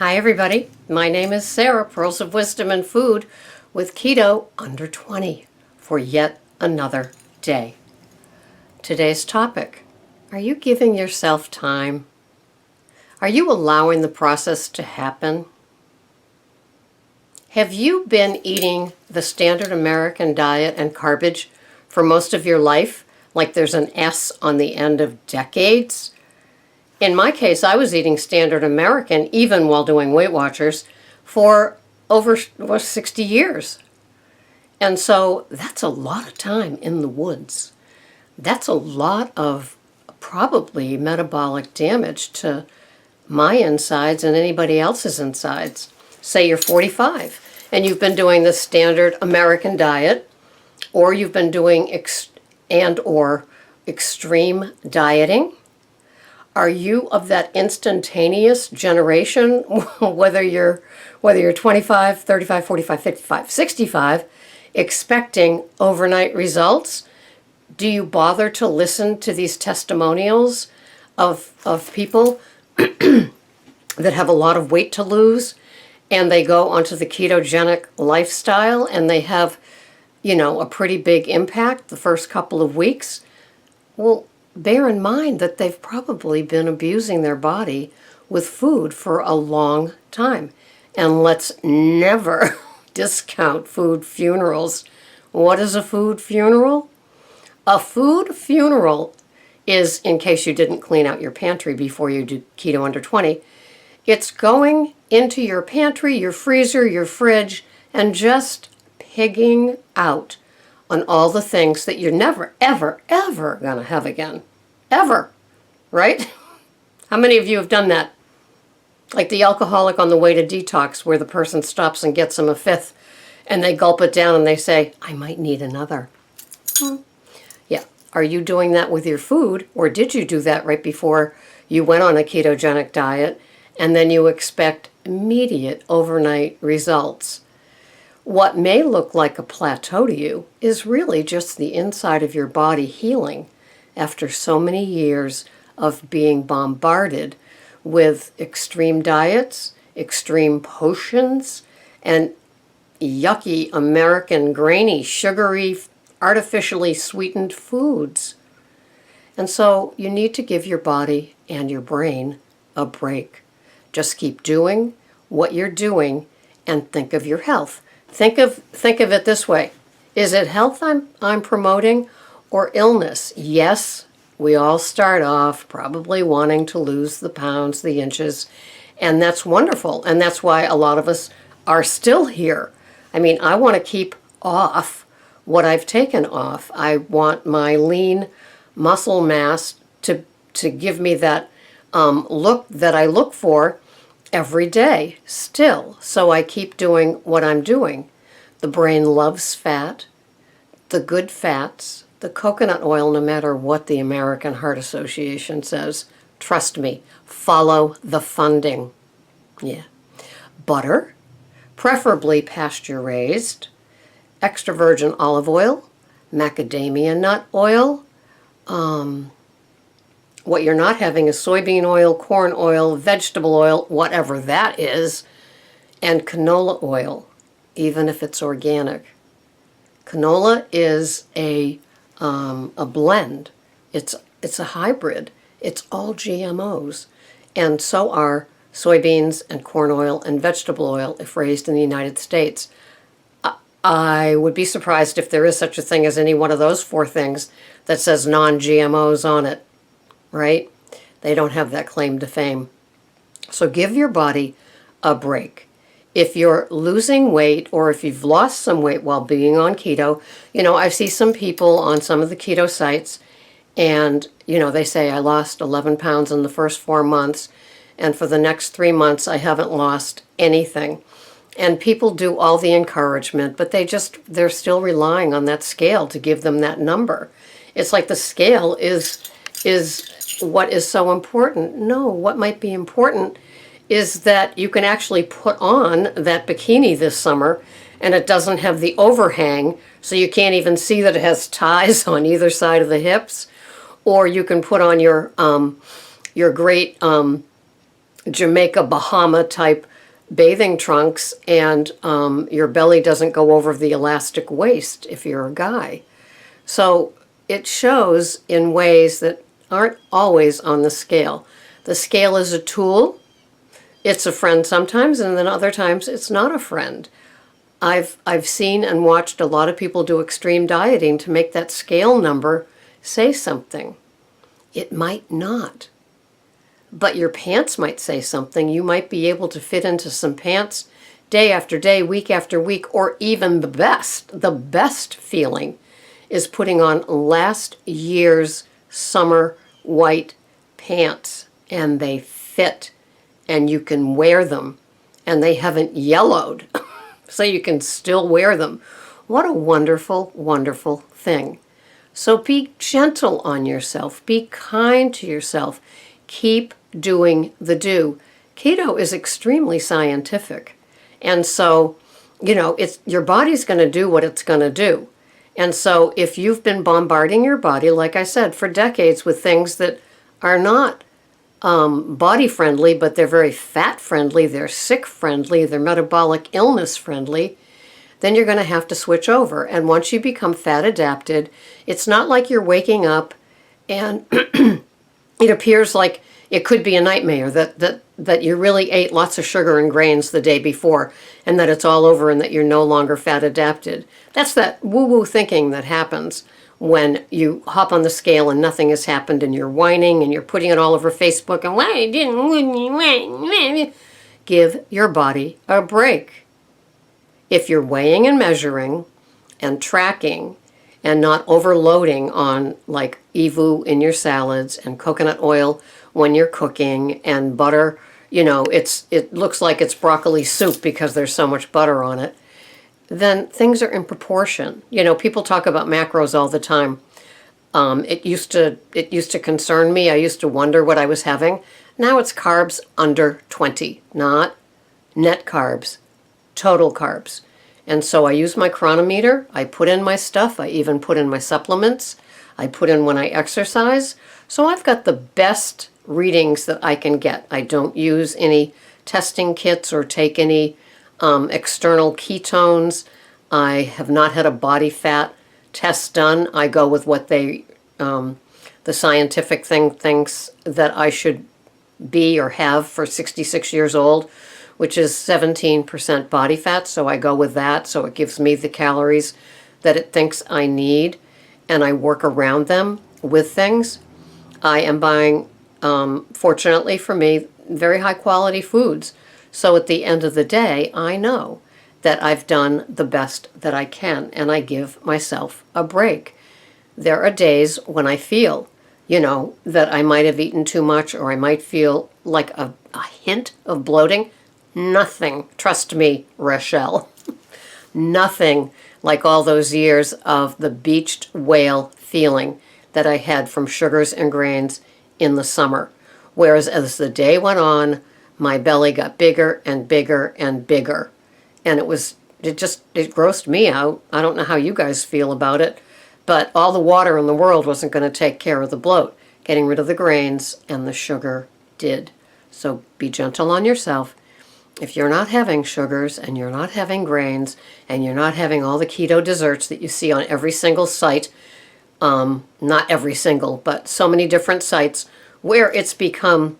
Hi everybody, my name is Sarah, Pearls of Wisdom and Food with Keto Under 20 for yet another day. Today's topic, are you giving yourself time? Are you allowing the process to happen? Have you been eating the standard American diet and garbage for most of your life, like there's an S on the end of decades? In my case, I was eating standard American, even while doing Weight Watchers, for over 60 years. And so that's a lot of time in the woods. That's a lot of probably metabolic damage to my insides and anybody else's insides. Say you're 45 and you've been doing the standard American diet, or you've been doing extreme dieting. Are you of that instantaneous generation, whether you're 25, 35, 45, 55, 65, expecting overnight results? Do you bother to listen to these testimonials of people that have a lot of weight to lose, and they go onto the ketogenic lifestyle and they have, a pretty big impact the first couple of weeks? Well, bear in mind that they've probably been abusing their body with food for a long time. And let's never discount food funerals. What is a food funeral? A food funeral is, in case you didn't clean out your pantry before you do Keto Under 20, it's going into your pantry, your freezer, your fridge, and just pigging out on all the things that you're never, ever, ever going to have again. Ever. Right? How many of you have done that? Like the alcoholic on the way to detox, where the person stops and gets them a fifth, and they gulp it down and they say, I might need another. Yeah. Are you doing that with your food, or did you do that right before you went on a ketogenic diet, and then you expect immediate overnight results? What may look like a plateau to you is really just the inside of your body healing after so many years of being bombarded with extreme diets, extreme potions, and yucky American grainy, sugary, artificially sweetened foods. And so you need to give your body and your brain a break. Just keep doing what you're doing and think of your health. Think of it this way. Is it health I'm promoting, or illness? Yes, we all start off probably wanting to lose the pounds, the inches, and that's wonderful. And that's why a lot of us are still here. I mean, I want to keep off what I've taken off. I want my lean muscle mass to give me that look that I look for every day still. So I keep doing what I'm doing. The brain loves fat, the good fats, the coconut oil, no matter what the American Heart Association says. Trust me, follow the funding. Yeah. Butter, preferably pasture-raised, extra virgin olive oil, macadamia nut oil. What you're not having is soybean oil, corn oil, vegetable oil, whatever that is, and canola oil, even if it's organic. Canola is a blend. It's a hybrid. It's all GMOs, and so are soybeans and corn oil and vegetable oil if raised in the United States. I would be surprised if there is such a thing as any one of those four things that says non-GMOs on it, right? They don't have that claim to fame. So give your body a break. If you're losing weight, or if you've lost some weight while being on keto, I see some people on some of the keto sites, and, they say, I lost 11 pounds in the first 4 months, and for the next 3 months, I haven't lost anything. And people do all the encouragement, but they're still relying on that scale to give them that number. It's like the scale is what is so important. No, what might be important is that you can actually put on that bikini this summer, and it doesn't have the overhang, so you can't even see that it has ties on either side of the hips. Or you can put on your great Jamaica Bahama type bathing trunks and your belly doesn't go over the elastic waist if you're a guy. So it shows in ways that aren't always on the scale. The scale is a tool. It's a friend sometimes, and then other times it's not a friend. I've seen and watched a lot of people do extreme dieting to make that scale number say something. It might not. But your pants might say something. You might be able to fit into some pants day after day, week after week, or even the best feeling is putting on last year's summer white pants, and they fit, and you can wear them, and they haven't yellowed, so you can still wear them. What a wonderful, wonderful thing. So be gentle on yourself. Be kind to yourself. Keep doing the do. Keto is extremely scientific. And so, it's your body's going to do what it's going to do. And so if you've been bombarding your body, like I said, for decades with things that are not body friendly, but they're very fat friendly, they're sick friendly, they're metabolic illness friendly, then you're going to have to switch over. And once you become fat adapted, it's not like you're waking up and it appears like it could be a nightmare that you really ate lots of sugar and grains the day before and that it's all over and that you're no longer fat adapted. That's that woo-woo thinking that happens when you hop on the scale and nothing has happened and you're whining and you're putting it all over Facebook and why didn't give your body a break. If you're weighing and measuring and tracking and not overloading on like EVU in your salads and coconut oil when you're cooking and butter, it looks like it's broccoli soup because there's so much butter on it, then things are in proportion. People talk about macros all the time. It used to concern me. I used to wonder what I was having. Now it's carbs under 20, not net carbs, total carbs. And so I use my chronometer. I put in my stuff. I even put in my supplements. I put in when I exercise. So I've got the best readings that I can get. I don't use any testing kits or take any external ketones. I have not had a body fat test done. I go with what the scientific thing thinks that I should be or have for 66 years old, which is 17% body fat. So I go with that. So it gives me the calories that it thinks I need, and I work around them with things. I am buying, fortunately for me, very high quality foods. So at the end of the day, I know that I've done the best that I can, and I give myself a break. There are days when I feel, that I might have eaten too much, or I might feel like a hint of bloating. Nothing, trust me, Rochelle, nothing like all those years of the beached whale feeling that I had from sugars and grains in the summer. Whereas as the day went on, my belly got bigger and bigger and bigger. And it grossed me out. I don't know how you guys feel about it, but all the water in the world wasn't going to take care of the bloat. Getting rid of the grains and the sugar did. So be gentle on yourself. If you're not having sugars and you're not having grains and you're not having all the keto desserts that you see on every single site, not every single, but so many different sites where it's become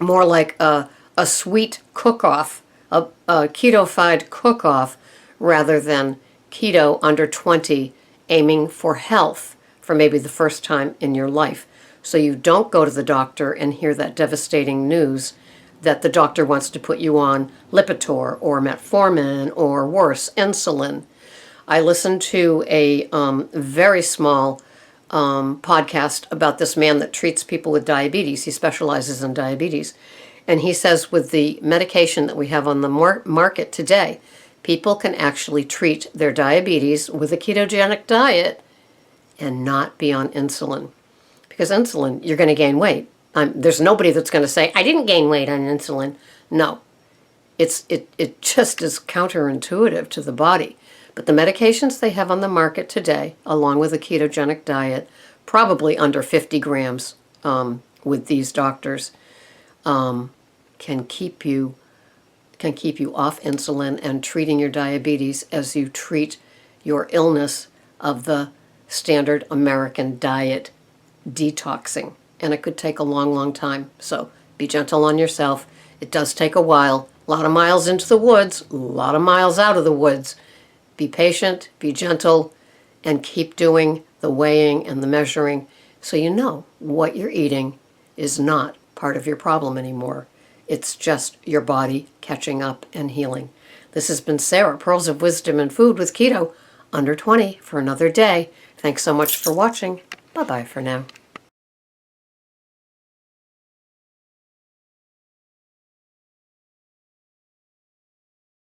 more like a sweet cook-off, a keto-fied cook-off, rather than keto under 20, aiming for health for maybe the first time in your life. So you don't go to the doctor and hear that devastating news that the doctor wants to put you on Lipitor or metformin or worse, insulin. I listened to a very small podcast about this man that treats people with diabetes. He specializes in diabetes. And he says with the medication that we have on the market today, people can actually treat their diabetes with a ketogenic diet and not be on insulin. Because insulin, you're going to gain weight. There's nobody that's going to say, I didn't gain weight on insulin. No. It just is counterintuitive to the body. But the medications they have on the market today, along with a ketogenic diet, probably under 50 grams with these doctors, can keep you can keep you off insulin and treating your diabetes as you treat your illness of the standard American diet detoxing. And it could take a long, long time. So be gentle on yourself. It does take a while. A lot of miles into the woods, a lot of miles out of the woods. Be patient, be gentle, and keep doing the weighing and the measuring so you know what you're eating is not part of your problem anymore. It's just your body catching up and healing. This has been Sarah, Pearls of Wisdom and Food with Keto Under 20 for another day. Thanks so much for watching. Bye-bye for now.